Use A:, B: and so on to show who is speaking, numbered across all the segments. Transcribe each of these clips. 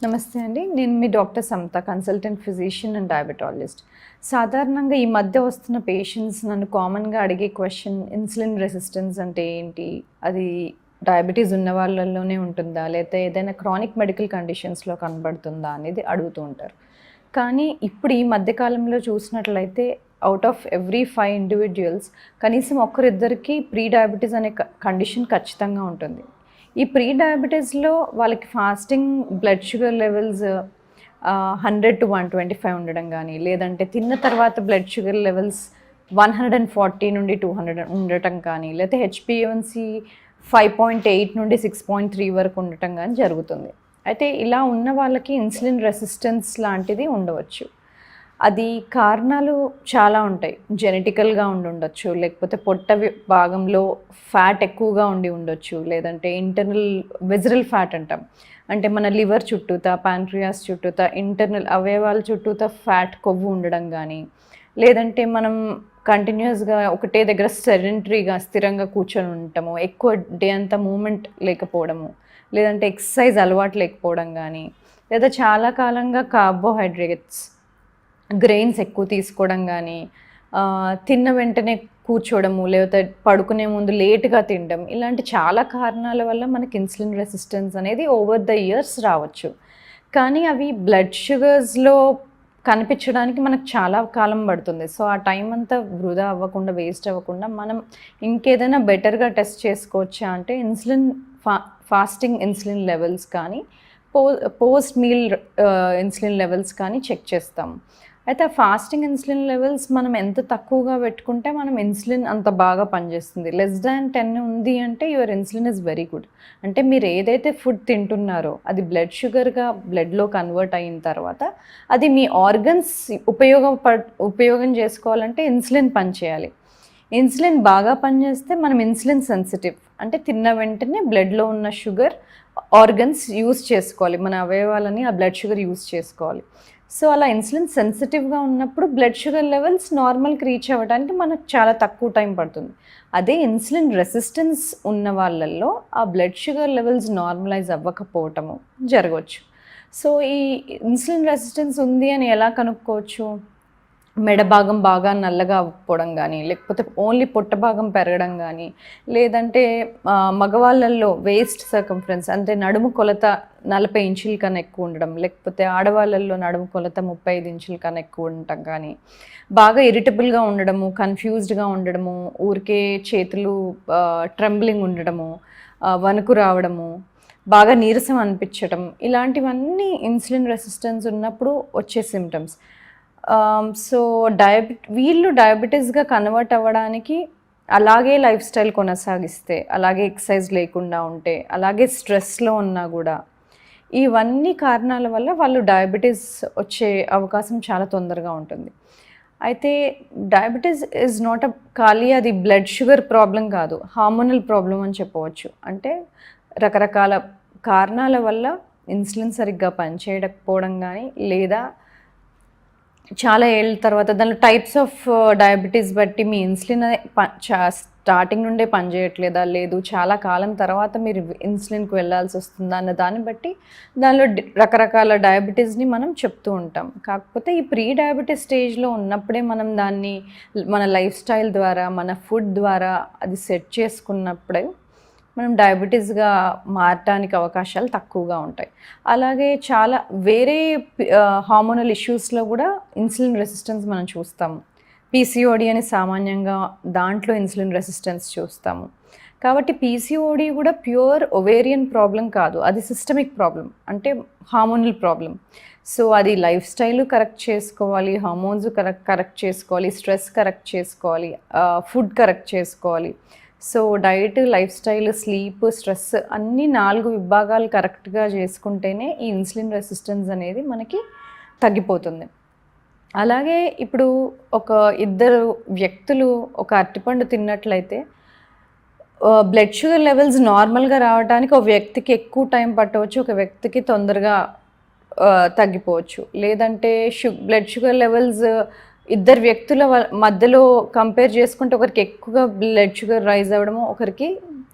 A: నమస్తే అండి. నేను మీ doctor Samata, consultant physician and diabetologist. సాధారణంగా ఈ మధ్య వస్తున్న పేషెంట్స్ నన్ను కామన్‌గా అడిగే క్వెషన్ ఇన్సులిన్ రెసిస్టెన్స్ అంటే ఏంటి? అది డయాబెటీస్ ఉన్న వాళ్ళలోనే ఉంటుందా? లేతే ఏదైనా క్రానిక్ మెడికల్ కండిషన్స్‌లో కనబడుతుందా? అనేది అడుగుతూ ఉంటారు. కానీ ఇప్పుడు ఈ మధ్య కాలంలో చూసినట్లయితే ఔట్ ఆఫ్ ఎవ్రీ 5 ఇండివిడ్యుయల్స్ కనీసం ఒకరిద్దరికి ప్రీ డయాబెటీస్ అనే కండిషన్ ఖచ్చితంగా ఉంటుంది. ఈ ప్రీ డయాబెటీస్‌లో వాళ్ళకి ఫాస్టింగ్ బ్లడ్ షుగర్ లెవెల్స్ 100-125 ఉండడం గానీ, లేదంటే తిన్న తర్వాత బ్లడ్ షుగర్ లెవెల్స్ 140 నుండి 200 ఉండటం కానీ, లేతే హెచ్‌బీఏవన్సీ 5.8 నుండి 6.3 వరకు ఉండటం గానీ జరుగుతుంది. అయితే ఇలా ఉన్న వాళ్ళకి ఇన్సులిన్ రెసిస్టెన్స్ లాంటిది ఉండవచ్చు. అది కారణాలు చాలా ఉంటాయి. జెనెటికల్‌గా ఉండుండొచ్చు, లేకపోతే పొట్ట భాగంలో ఫ్యాట్ ఎక్కువగా ఉండి ఉండొచ్చు, లేదంటే ఇంటర్నల్ విసరల్ ఫ్యాట్ అంటాం. అంటే మన లివర్ చుట్టూతా, పాంక్రియాస్ చుట్టూతా, ఇంటర్నల్ అవయవాల చుట్టూతా ఫ్యాట్ కొవ్వు ఉండడం గానీ, లేదంటే మనం కంటిన్యూయస్‌గా ఒకటే దగ్గర సెడెంటరీగా స్థిరంగా కూర్చొని ఉండటము, ఎక్కువ డే అంతా మూవ్‌మెంట్ లేకపోవడము, లేదంటే ఎక్సర్సైజ్ అలవాటు లేకపోవడం గానీ, లేదా చాలా కాలంగా కార్బోహైడ్రేట్స్ గ్రెయిన్స్ ఎక్కువ తీసుకోవడం గానీ, తిన్న వెంటనే కూర్చోవడము, లేకపోతే పడుకునే ముందు లేట్‌గా తినడం, ఇలాంటి చాలా కారణాల వల్ల మనకి ఇన్సులిన్ రెసిస్టెన్స్ అనేది ఓవర్ ద ఇయర్స్ రావచ్చు. కానీ అవి బ్లడ్ షుగర్స్‌లో కనిపించడానికి మనకు చాలా కాలం పడుతుంది. సో, ఆ టైం అంతా వృధా అవ్వకుండా, వేస్ట్ అవ్వకుండా మనం ఇంకేదైనా బెటర్‌గా టెస్ట్ చేసుకోవచ్చా అంటే ఇన్సులిన్ ఫాస్టింగ్ ఇన్సులిన్ లెవెల్స్ కానీ, పో పోస్ట్ మీల్ ఇన్సులిన్ లెవెల్స్ కానీ చెక్ చేస్తాం. అయితే ఆ ఫాస్టింగ్ ఇన్సులిన్ లెవెల్స్ మనం ఎంత తక్కువగా పెట్టుకుంటే మనం ఇన్సులిన్ అంత బాగా పనిచేస్తుంది. లెస్ దాన్ 10 ఉంది అంటే your insulin is very good. అంటే మీరు ఏదైతే ఫుడ్ తింటున్నారో అది బ్లడ్ షుగర్‌గా బ్లడ్‌లో కన్వర్ట్ అయిన తర్వాత అది మీ ఆర్గన్స్ ఉపయోగం చేసుకోవాలంటే ఇన్సులిన్ పనిచేయాలి. ఇన్సులిన్ బాగా పనిచేస్తే మనం ఇన్సులిన్ సెన్సిటివ్. అంటే తిన్న వెంటనే బ్లడ్‌లో ఉన్న షుగర్ ఆర్గన్స్ యూజ్ చేసుకోవాలి. మన అవయవాలని ఆ బ్లడ్ షుగర్ యూజ్ చేసుకోవాలి. సో, అలా ఇన్సులిన్ సెన్సిటివ్‌గా ఉన్నప్పుడు బ్లడ్ షుగర్ లెవెల్స్ నార్మల్‌కి రీచ్ అవ్వడానికి మనకు చాలా తక్కువ టైం పడుతుంది. అదే ఇన్సులిన్ రెసిస్టెన్స్ ఉన్న వాళ్ళల్లో ఆ బ్లడ్ షుగర్ లెవెల్స్ నార్మలైజ్ అవ్వకపోవటము జరగవచ్చు. సో, ఈ ఇన్సులిన్ రెసిస్టెన్స్ ఉంది అని ఎలా కనుక్కోవచ్చు? మెడ భాగం బాగా నల్లగా అవ్వకపోవడం గానీ, లేకపోతే ఓన్లీ పొట్ట భాగం పెరగడం గానీ, లేదంటే మగవాళ్ళల్లో వేస్ట్ సర్కంఫరెన్స్ అంటే నడుము కొలత 40 ఇంచుల కన్నా ఎక్కువ ఉండడం, లేకపోతే ఆడవాళ్ళల్లో నడుము కొలత 35 ఇంచుల కన్నా ఎక్కువ ఉండటం కానీ, బాగా ఇరిటబుల్‌గా ఉండడము, కన్‌ఫ్యూజ్డ్‌గా ఉండడము, ఊరికే చేతులు ట్రెంబ్లింగ్ ఉండడము, వణుకు రావడము, బాగా నీరసం అనిపించటం, ఇలాంటివన్నీ ఇన్సులిన్ రెసిస్టెన్స్ ఉన్నప్పుడు వచ్చే సిమ్టమ్స్. సో, వీళ్ళు డయాబెటిస్‌గా కన్వర్ట్ అవ్వడానికి అలాగే లైఫ్ స్టైల్ కొనసాగిస్తే, అలాగే ఎక్సర్సైజ్ లేకుండా ఉంటే, అలాగే స్ట్రెస్‌లో ఉన్నా గూడా, ఇవన్నీ కారణాల వల్ల వాళ్ళు డయాబెటిస్ వచ్చే అవకాశం చాలా తొందరగా ఉంటుంది. అయితే డయాబెటిస్ ఈజ్ నాట్ ఖాళీ అది బ్లడ్ షుగర్ ప్రాబ్లమ్ కాదు, హార్మోనల్ ప్రాబ్లమ్ అని చెప్పవచ్చు. అంటే రకరకాల కారణాల వల్ల ఇన్సులిన్ సరిగ్గా పనిచేయకపోవడం గానీ, లేదా చాలా ఏళ్ళ తర్వాత దానిలో టైప్స్ ఆఫ్ డయాబెటీస్ బట్టి మీ ఇన్సులిన్ స్టార్టింగ్ నుండే పనిచేయట్లేదా, లేదు చాలా కాలం తర్వాత మీరు ఇన్సులిన్‌కి వెళ్ళాల్సి వస్తుందా అన్న దాన్ని బట్టి దానిలో రకరకాల డయాబెటీస్‌ని మనం చెప్తూ ఉంటాం. కాకపోతే ఈ ప్రీ డయాబెటీస్ స్టేజ్‌లో ఉన్నప్పుడే మనం దాన్ని మన లైఫ్ స్టైల్ ద్వారా, మన ఫుడ్ ద్వారా అది సెట్ చేసుకున్నప్పుడే మనం డయాబెటీస్‌గా మారటానికి అవకాశాలు తక్కువగా ఉంటాయి. అలాగే చాలా వేరే హార్మోనల్ ఇష్యూస్‌లో కూడా ఇన్సులిన్ రెసిస్టెన్స్ మనం చూస్తాము. పీసీఓడీ అని సామాన్యంగా దాంట్లో ఇన్సులిన్ రెసిస్టెన్స్ చూస్తాము. కాబట్టి పీసీఓడీ కూడా ప్యూర్ ఒవేరియన్ ప్రాబ్లమ్ కాదు. అది సిస్టమిక్ ప్రాబ్లమ్. అంటే హార్మోనల్ ప్రాబ్లమ్. సో, అది లైఫ్ స్టైల్ కరెక్ట్ చేసుకోవాలి, హార్మోన్స్ కరెక్ట్ చేసుకోవాలి, స్ట్రెస్ కరెక్ట్ చేసుకోవాలి, ఫుడ్ కరెక్ట్ చేసుకోవాలి. So, diet, life style, sleep, stress అన్నీ 4 విభాగాలు కరెక్ట్‌గా చేసుకుంటేనే ఈ ఇన్సులిన్ రెసిస్టెన్స్ అనేది మనకి తగ్గిపోతుంది. అలాగే ఇప్పుడు ఒక ఇద్దరు వ్యక్తులు ఒక అరటిపండు తిన్నట్లయితే బ్లడ్ షుగర్ లెవెల్స్ నార్మల్‌గా రావడానికి ఒక వ్యక్తికి ఎక్కువ టైం పట్టవచ్చు, ఒక వ్యక్తికి తొందరగా తగ్గిపోవచ్చు. లేదంటే బ్లడ్ షుగర్ లెవెల్స్ ఇద్దరు వ్యక్తుల మధ్యలో కంపేర్ చేసుకుంటే ఒకరికి ఎక్కువగా బ్లడ్ షుగర్ రైజ్ అవ్వడము, ఒకరికి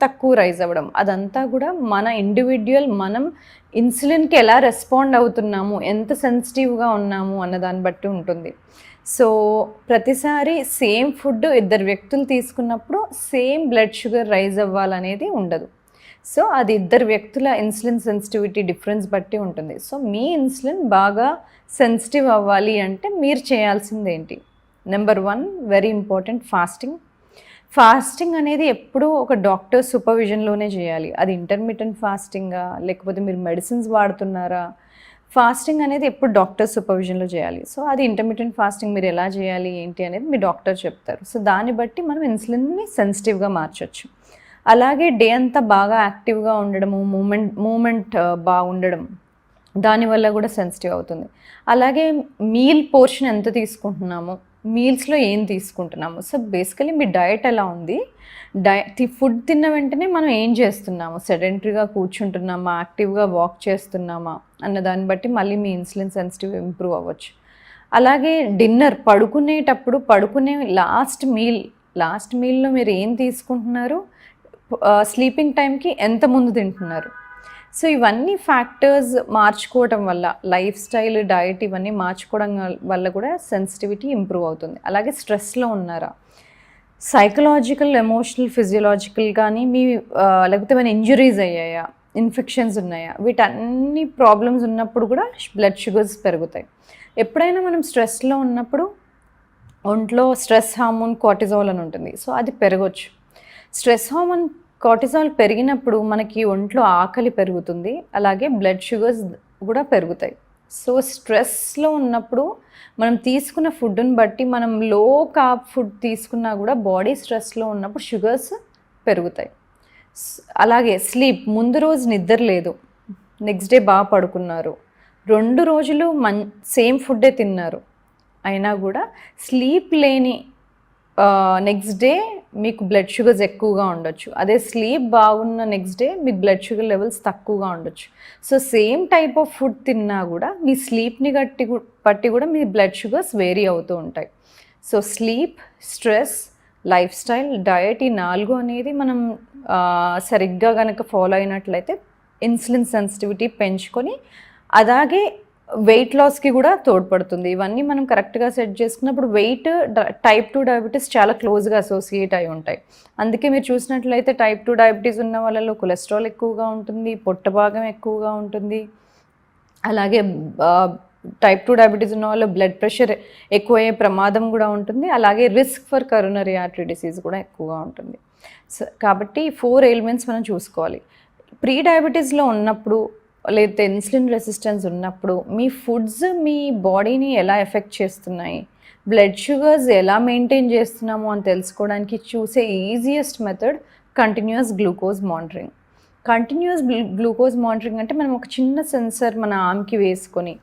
A: తక్కువ రైజ్ అవ్వడం, అదంతా కూడా మన ఇండివిడ్యువల్ మనం ఇన్సులిన్కి ఎలా రెస్పాండ్ అవుతున్నాము, ఎంత సెన్సిటివ్గా ఉన్నాము అన్న దాన్ని బట్టి ఉంటుంది. సో ప్రతిసారి సేమ్ ఫుడ్ ఇద్దరు వ్యక్తులు తీసుకున్నప్పుడు సేమ్ బ్లడ్ షుగర్ రైజ్ అవ్వాలనేది ఉండదు. సో అది ఇద్దరు వ్యక్తుల ఇన్సులిన్ సెన్సిటివిటీ డిఫరెన్స్ బట్టి ఉంటుంది. సో మీ ఇన్సులిన్ బాగా సెన్సిటివ్ అవ్వాలి అంటే మీరు చేయాల్సింది ఏంటి? నెంబర్ 1 వెరీ ఇంపార్టెంట్, ఫాస్టింగ్ అనేది ఎప్పుడూ ఒక డాక్టర్ సూపర్విజన్లోనే చేయాలి. అది ఇంటర్మిటెంట్ ఫాస్టింగా లేకపోతే మీరు మెడిసిన్స్ వాడుతున్నారా, ఫాస్టింగ్ అనేది ఎప్పుడు డాక్టర్ సూపర్విజన్లో చేయాలి. సో అది ఇంటర్మిటెంట్ ఫాస్టింగ్ మీరు ఎలా చేయాలి ఏంటి అనేది మీ డాక్టర్ చెప్తారు. సో దాన్ని బట్టి మనం ఇన్సులిన్ని సెన్సిటివ్గా మార్చొచ్చు. అలాగే డే అంతా బాగా యాక్టివ్గా ఉండడము, మూమెంట్ బాగుండడం, దానివల్ల కూడా సెన్సిటివ్ అవుతుంది. అలాగే మీల్ పోర్షన్ ఎంత తీసుకుంటున్నాము, మీల్స్లో ఏం తీసుకుంటున్నాము. సో బేసికలీ మీ డయట్ ఎలా ఉంది, ఫుడ్ తిన్న వెంటనే మనం ఏం చేస్తున్నాము, సెడెంటరీగా కూర్చుంటున్నామా, యాక్టివ్గా వాక్ చేస్తున్నామా అన్న దాన్ని బట్టి మళ్ళీ మీ ఇన్సులిన్ సెన్సిటివ్ ఇంప్రూవ్ అవ్వచ్చు. అలాగే డిన్నర్, పడుకునే లాస్ట్ మీల్లో మీరు ఏం తీసుకుంటున్నారు, స్లీపింగ్ టైంకి ఎంత ముందు తింటున్నారు. సో ఇవన్నీ ఫ్యాక్టర్స్ మార్చుకోవడం వల్ల, లైఫ్ స్టైల్, డయట్ ఇవన్నీ మార్చుకోవడం వల్ల కూడా సెన్సిటివిటీ ఇంప్రూవ్ అవుతుంది. అలాగే స్ట్రెస్లో ఉన్నారా, సైకలాజికల్, ఎమోషనల్, ఫిజియలాజికల్ కానీ లేకపోతే ఏమైనా ఇంజురీస్ అయ్యాయా, ఇన్ఫెక్షన్స్ ఉన్నాయా, వీటన్ని ప్రాబ్లమ్స్ ఉన్నప్పుడు కూడా బ్లడ్ షుగర్స్ పెరుగుతాయి. ఎప్పుడైనా మనం స్ట్రెస్లో ఉన్నప్పుడు ఒంట్లో స్ట్రెస్ హార్మోన్ కార్టిజాల్ అని ఉంటుంది. సో అది పెరగవచ్చు. స్ట్రెస్ హార్మోన్ కార్టిజాల్ పెరిగినప్పుడు మనకి ఒంట్లో ఆకలి పెరుగుతుంది, అలాగే బ్లడ్ షుగర్స్ కూడా పెరుగుతాయి. సో స్ట్రెస్లో ఉన్నప్పుడు మనం తీసుకున్న ఫుడ్ని బట్టి, మనం లో కార్బ్ ఫుడ్ తీసుకున్నా కూడా బాడీ స్ట్రెస్లో ఉన్నప్పుడు షుగర్స్ పెరుగుతాయి. అలాగే స్లీప్, ముందు రోజు నిద్ర లేదు, నెక్స్ట్ డే బాగా పడుకున్నారు, 2 రోజులు సేమ్ ఫుడ్డే తిన్నారు, అయినా కూడా స్లీప్ లేని నెక్స్ట్ డే మీకు బ్లడ్ షుగర్స్ ఎక్కువగా ఉండొచ్చు. అదే స్లీప్ బాగున్న నెక్స్ట్ డే మీకు బ్లడ్ షుగర్ లెవెల్స్ తక్కువగా ఉండొచ్చు. So same type of food తిన్నా కూడా మీ స్లీప్ని బట్టి కూడా మీ బ్లడ్ షుగర్స్ వేరీ అవుతూ ఉంటాయి. So sleep, stress, life style, diet, ఈ 4 అనేది మనం సరిగ్గా కనుక ఫాలో అయినట్లయితే ఇన్సులిన్ సెన్సిటివిటీ పెంచుకొని, అలాగే వెయిట్ లాస్కి కూడా తోడ్పడుతుంది. ఇవన్నీ మనం కరెక్ట్గా సెట్ చేసుకున్నప్పుడు వెయిట్, టైప్ 2 డయాబెటీస్ చాలా క్లోజ్గా అసోసియేట్ అయి ఉంటాయి. అందుకే మీరు చూసినట్లయితే టైప్ 2 డయాబెటీస్ ఉన్న వాళ్ళలో కొలెస్ట్రాల్ ఎక్కువగా ఉంటుంది, పొట్ట భాగం ఎక్కువగా ఉంటుంది. అలాగే టైప్ 2 డయాబెటీస్ ఉన్న వాళ్ళు బ్లడ్ ప్రెషర్ ఎక్కువయ్యే ప్రమాదం కూడా ఉంటుంది. అలాగే risk for coronary artery disease కూడా ఎక్కువగా ఉంటుంది. సో కాబట్టి 4 ఎలిమెంట్స్ మనం చూసుకోవాలి. ప్రీ డయాబెటీస్లో ఉన్నప్పుడు లేకపోతే ఇన్సులిన్ రెసిస్టెన్స్ ఉన్నప్పుడు మీ ఫుడ్స్ మీ బాడీని ఎలా ఎఫెక్ట్ చేస్తున్నాయి, బ్లడ్ షుగర్స్ ఎలా మెయింటైన్ చేస్తున్నాము అని తెలుసుకోవడానికి చూసే easiest method continuous glucose monitoring. Continuous glucose monitoring అంటే మనం ఒక చిన్న సెన్సర్ మన ఆర్మ్కి వేసుకొని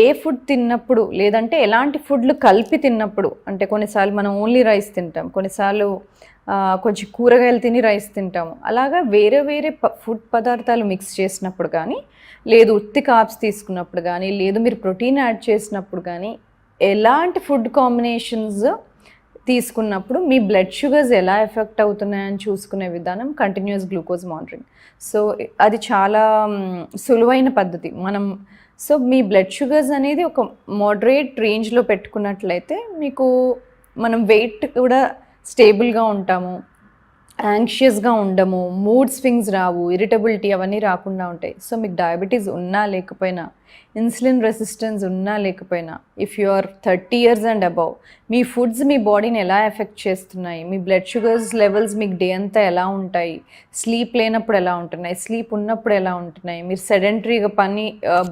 A: ఏ ఫుడ్ తిన్నప్పుడు, లేదంటే ఎలాంటి ఫుడ్లు కలిపి తిన్నప్పుడు, అంటే కొన్నిసార్లు మనం ఓన్లీ రైస్ తింటాం, కొన్నిసార్లు కొంచెం కూరగాయలు తిని రైస్ తింటాము. అలాగా వేరే ఫుడ్ పదార్థాలు మిక్స్ చేసినప్పుడు కానీ, లేదు ఉత్తి కార్బ్స్ తీసుకున్నప్పుడు కానీ, లేదు మీరు ప్రోటీన్ యాడ్ చేసినప్పుడు కానీ, ఎలాంటి ఫుడ్ కాంబినేషన్స్ తీసుకున్నప్పుడు మీ బ్లడ్ షుగర్స్ ఎలా ఎఫెక్ట్ అవుతున్నాయని చూసుకునే విధానం కంటిన్యూస్ గ్లూకోజ్ మానిటరింగ్. సో అది చాలా సులువైన పద్ధతి. సో మీ బ్లడ్ షుగర్స్ అనేది ఒక మోడరేట్ రేంజ్లో పెట్టుకున్నట్లయితే మనం వెయిట్ కూడా స్టేబుల్గా ఉంటాము, యాంగ్షియస్గా ఉండము, మూడ్ స్వింగ్స్ రావు, ఇరిటబిలిటీ అవన్నీ రాకుండా ఉంటాయి. సో మీకు డయాబెటీస్ ఉన్నా లేకపోయినా, ఇన్సులిన్ రెసిస్టెన్స్ ఉన్నా లేకపోయినా, if you are 30 years and above, మీ ఫుడ్స్ మీ బాడీని ఎలా ఎఫెక్ట్ చేస్తున్నాయి, మీ బ్లడ్ షుగర్స్ లెవెల్స్ మీకు డే అంతా ఎలా ఉంటాయి, స్లీప్ లేనప్పుడు ఎలా ఉంటున్నాయి, స్లీప్ ఉన్నప్పుడు ఎలా ఉంటున్నాయి, మీరు సెడెంటరీగా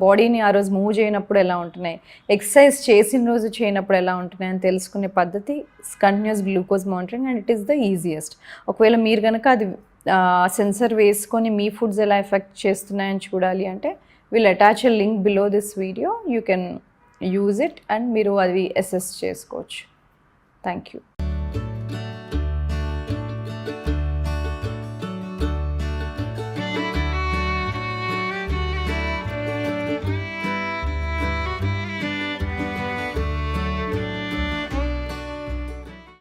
A: బాడీని ఆ రోజు మూవ్ చేయనప్పుడు ఎలా ఉంటున్నాయి, ఎక్సర్సైజ్ చేసిన రోజు చేయనప్పుడు ఎలా ఉంటున్నాయి అని తెలుసుకునే పద్ధతి continuous glucose monitoring, and it is the easiest. ఒకవేళ మీరు కనుక అది సెన్సర్ వేసుకొని మీ ఫుడ్స్ ఎలా ఎఫెక్ట్ చేస్తున్నాయని చూడాలి అంటే, we'll attach a link below this video. You can use it and మీరు అది అసెస్ చేసుకోవచ్చు. Thank you.